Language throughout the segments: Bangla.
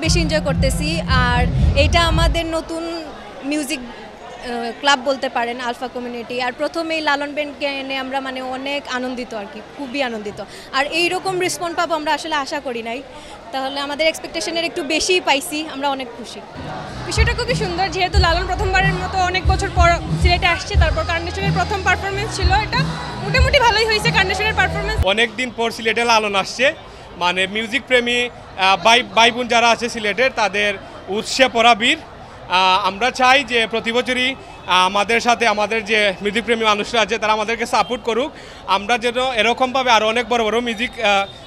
বেশি এনজয় করতেছি। আর এইটা আমাদের নতুন মিউজিক ক্লাব বলতে পারেন, আলফা কমিউনিটি। আর প্রথমেই লালন ব্যান্ডকে এনে আমরা মানে অনেক আনন্দিত আর কি, খুবই আনন্দিত। আর এইরকম রেসপন্স পাবো আমরা আসলে আশা করি নাই, তাহলে আমাদের এক্সপেকটেশনের একটু বেশিই পাইছি, আমরা অনেক খুশি। বিষয়টা খুবই সুন্দর, যেহেতু লালন প্রথমবারের মতো অনেক বছর পর সিলেটে আসছে, তারপর কার্নেশনের প্রথম পারফরমেন্স ছিল, এটা মোটামুটি ভালোই হয়েছে কার্নেশনের পারফরমেন্স। অনেক দিন পর সিলেটে লালন আসছে, মানে মিউজিক প্রেমী ভাই বোন যারা আছে সিলেটের তাদের উৎসে পড়া বীর। আমরা চাই যে প্রতি বছরই আমাদের সাথে আমাদের যে মিউজিক প্রেমী মানুষরা আছে তারা আমাদেরকে সাপোর্ট করুক, আমরা যেন এরকমভাবে আরও অনেক বড় বড়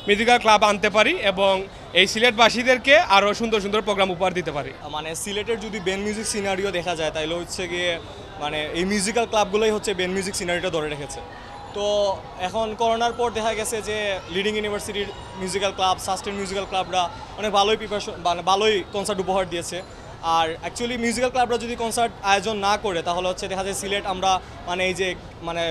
মিউজিক্যাল ক্লাব আনতে পারি এবং এই সিলেটবাসীদেরকে আরও সুন্দর সুন্দর প্রোগ্রাম উপহার দিতে পারি। মানে সিলেটের যদি ব্যান্ড মিউজিক সিনারিও দেখা যায় তাহলে হচ্ছে গিয়ে মানে এই মিউজিক্যাল ক্লাবগুলোই হচ্ছে ব্যান্ড মিউজিক সিনারিটা ধরে রেখেছে। তো এখন করোনার পর দেখা গেছে যে লিডিং ইউনিভার্সিটির মিউজিক্যাল ক্লাব, সাস্টেন মিউজিক্যাল ক্লাবরা অনেক ভালোই প্রিপারেশন মানে ভালোই কনসার্ট উপহার দিয়েছে। আর অ্যাকচুয়ালি মিউজিক্যাল ক্লাবরা যদি কনসার্ট আয়োজন না করে তাহলে হচ্ছে দেখা যায় সিলেট আমরা মানে এই যে মানে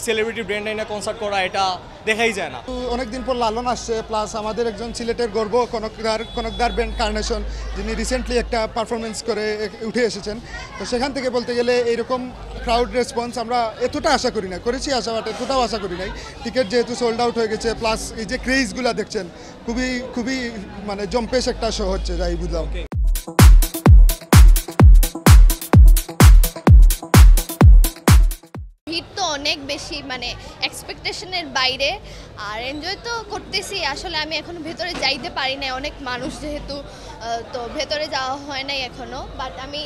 সেলিব্রিটি ব্র্যান্ড লাইনে কনসার্ট করা এটা দেখাই যায় না। অনেকদিন পর লালন আসছে, প্লাস আমাদের একজন সিলেটের গর্ব কনকদার ব্যান্ড কার্নেশন, যিনি রিসেন্টলি একটা পারফরমেন্স করে উঠে এসেছেন। তো সেখান থেকে বলতে গেলে এইরকম ক্রাউড রেসপন্স আমরা এতটা আশা করি না, করেছি আশা, বাট এতটাও আশা করি নাই। টিকিট যেহেতু সোল্ড আউট হয়ে গেছে, প্লাস এই যে ক্রেজগুলো দেখছেন খুবই মানে জম্পেশ একটা শো হচ্ছে, যাই বুঝলাম। ভিড় তো অনেক বেশি, মানে এক্সপেকটেশনের বাইরে। আর এনজয় তো করতেছি, আসলে আমি এখনো ভেতরে যাইতে পারি না, অনেক মানুষ যেহেতু, তো ভেতরে যাওয়া হয় নাই এখনো। বাট আমি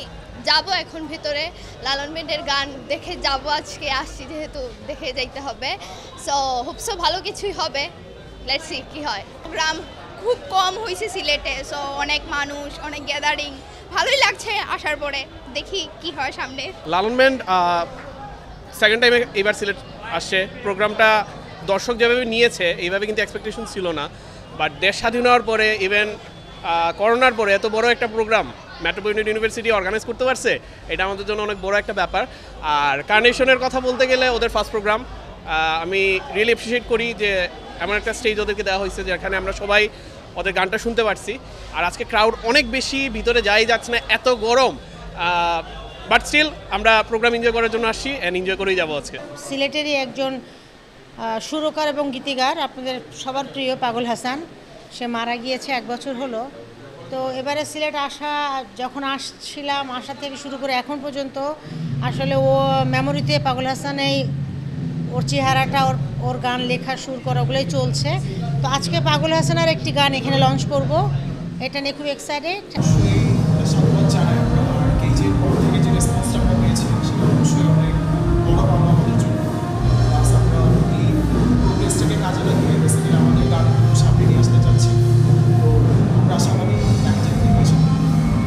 যাব এখন ভেতরে, লালন ব্যান্ডের গান দেখে যাব, আজকে আসছি যেহেতু দেখে যাইতে হবে। সো হোপসো ভালো কিছুই হবে, লেটস সি কি হয়। প্রোগ্রাম খুব কম হয়েছে সিলেটে, সো অনেক মানুষ, অনেক গ্যাদারিং, ভালোই লাগছে আসার পরে, দেখি কি হয় সামনে। লালন ব্যান্ড সেকেন্ড টাইমে এবার সিলেট আসছে। প্রোগ্রামটা দর্শক যেভাবে নিয়েছে এইভাবে কিন্তু এক্সপেকটেশন ছিল না, বাট দেশ স্বাধীন হওয়ার পরে ইভেন করোনার পরে এত বড় একটা প্রোগ্রাম মেট্রোপলিটন ইউনিভার্সিটি অর্গানাইজ করতে পারছে, এটা আমাদের জন্য অনেক বড় একটা ব্যাপার। আর কার্নেশনের কথা বলতে গেলে ওদের ফার্স্ট প্রোগ্রাম, আমি রিয়েলি অ্যাপ্রিশিয়েট করি যে এমন একটা স্টেজ ওদেরকে দেওয়া হয়েছে যেখানে আমরা সবাই ওদের গানটা শুনতে পারছি। আর আজকে ক্রাউড অনেক বেশি, ভিতরে যাই যাচ্ছে না, এত গরম, বাট স্টিল আমরা প্রোগ্রাম এনজয় করার জন্য আসছি অ্যান্ড এনজয় করেই যাবো আজকে। সিলেটেরই একজন সুরকার এবং গীতিকার, আপনাদের সবার প্রিয় পাগল হাসান, সে মারা গিয়েছে 1 বছর হলো। তো এবারে সিলেট যখন আসছিলাম, আসা থেকে শুরু করে এখন পর্যন্ত আসলে ও মেমোরিতে পাগল হাসান, ওর চেহারাটা, ওর গান লেখা, সুর করা, ওগুলোই চলছে। তো আজকে পাগল হাসানের একটি গান এখানে লঞ্চ করব, এটা নিয়ে খুব এক্সাইটেড।